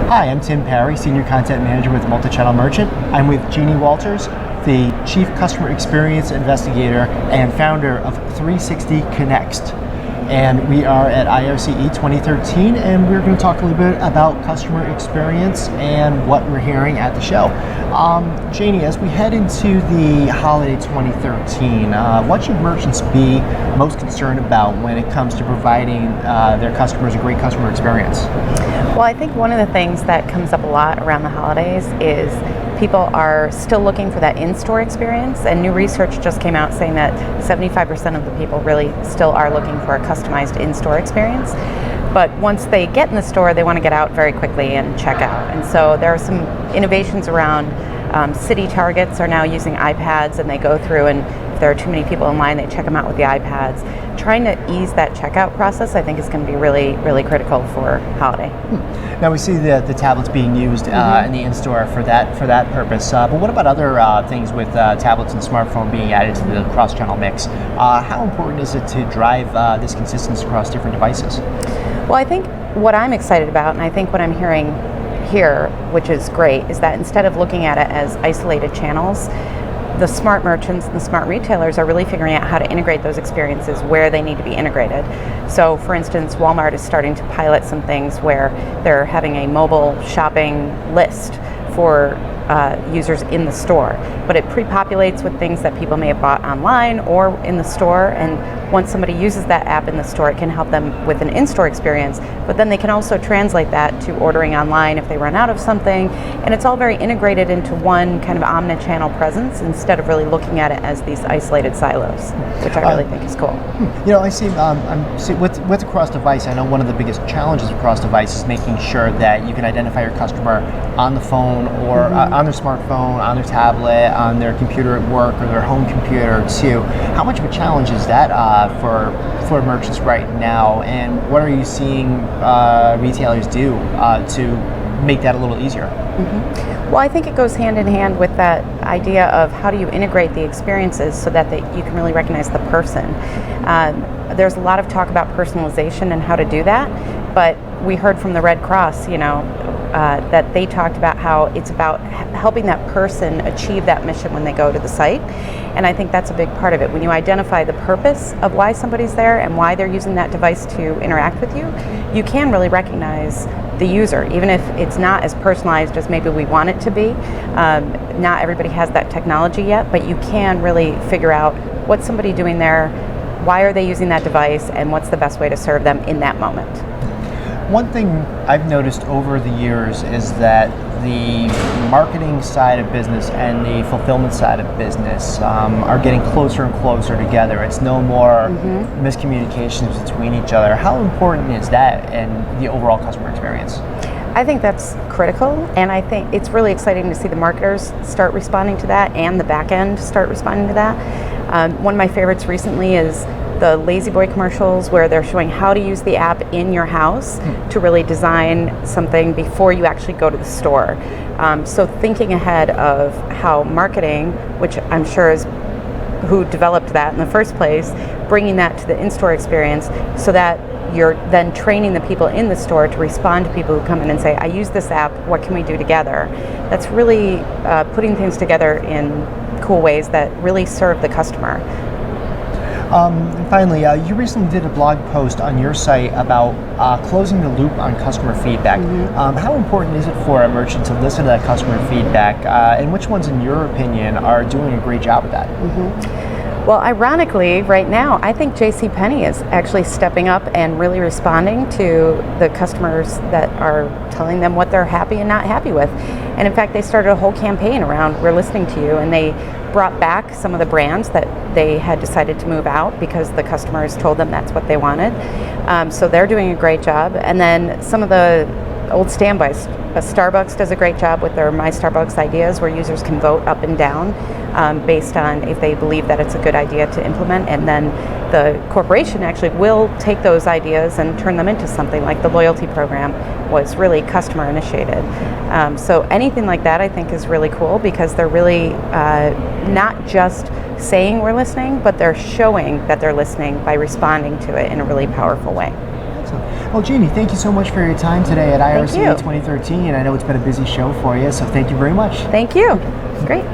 Hi, I'm Tim Parry, Senior Content Manager with Multi-Channel Merchant. I'm with Jeannie Walters, the Chief Customer Experience Investigator and founder of 360Connext's. And we are at IRCE 2013, and we're going to talk a little bit about customer experience and what we're hearing at the show. Jeannie, as we head into the holiday 2013, what should merchants be most concerned about when it comes to providing their customers a great customer experience? Well, I think one of the things that comes up a lot around the holidays is people are still looking for that in-store experience, and new research just came out saying that 75% of the people really still are looking for a customized in-store experience. But once they get in the store, they want to get out very quickly and check out. And so there are some innovations around city targets are now using iPads, and they go through, and if there are too many people in line, they check them out with the iPads. Trying to ease that checkout process, I think, is going to be really, really critical for holiday. Now we see the tablets being used in the in-store for that purpose. But what about other things with tablets and smartphone being added to the cross-channel mix? How important is it to drive this consistency across different devices? Well, I think what I'm excited about, and I think what I'm hearing here, which is great, is that instead of looking at it as isolated channels, the smart merchants and the smart retailers are really figuring out how to integrate those experiences where they need to be integrated. So, for instance, Walmart is starting to pilot some things where they're having a mobile shopping list for users in the store, but it pre-populates with things that people may have bought online or in the store, and once somebody uses that app in the store, it can help them with an in-store experience, but then they can also translate that to ordering online if they run out of something, and it's all very integrated into one kind of omni-channel presence instead of really looking at it as these isolated silos, which I really think is cool. You know, I see, with the Crossdevice, I know one of the biggest challenges with Crossdevice is making sure that you can identify your customer on the phone or on their smartphone, on their tablet, on their computer at work or their home computer too. How much of a challenge is that for merchants right now, and what are you seeing retailers do to make that a little easier? Well, I think it goes hand in hand with that idea of how do you integrate the experiences so that you can really recognize the person. There's a lot of talk about personalization and how to do that, but we heard from the Red Cross, that they talked about how it's about helping that person achieve that mission when they go to the site. And I think that's a big part of it. When you identify the purpose of why somebody's there and why they're using that device to interact with you, you can really recognize the user, even if it's not as personalized as maybe we want it to be. Not everybody has that technology yet, but you can really figure out what's somebody doing there, why are they using that device, and what's the best way to serve them in that moment. One thing I've noticed over the years is that the marketing side of business and the fulfillment side of business are getting closer and closer together. It's no more miscommunications between each other. How important is that in the overall customer experience? I think that's critical, and I think it's really exciting to see the marketers start responding to that and the back end start responding to that. One of my favorites recently is the Lazy Boy commercials where they're showing how to use the app in your house to really design something before you actually go to the store. So thinking ahead of how marketing, which I'm sure is who developed that in the first place, bringing that to the in-store experience so that you're then training the people in the store to respond to people who come in and say, I use this app, what can we do together? That's really putting things together in cool ways that really serve the customer. Finally, you recently did a blog post on your site about closing the loop on customer feedback. How important is it for a merchant to listen to that customer feedback, and which ones, in your opinion, are doing a great job of that? Well, ironically, right now, I think JCPenney is actually stepping up and really responding to the customers that are telling them what they're happy and not happy with. And in fact, they started a whole campaign around We're Listening to You, and they brought back some of the brands that they had decided to move out because the customers told them that's what they wanted. So they're doing a great job. And then some of the old standbys. Starbucks does a great job with their My Starbucks ideas, where users can vote up and down based on if they believe that it's a good idea to implement, and then the corporation actually will take those ideas and turn them into something. Like the loyalty program was really customer initiated. So anything like that I think is really cool, because they're really not just saying we're listening, but they're showing that they're listening by responding to it in a really powerful way. Well, Jeannie, thank you so much for your time today at IRCE you. 2013. I know it's been a busy show for you, so thank you very much. Thank you. Great.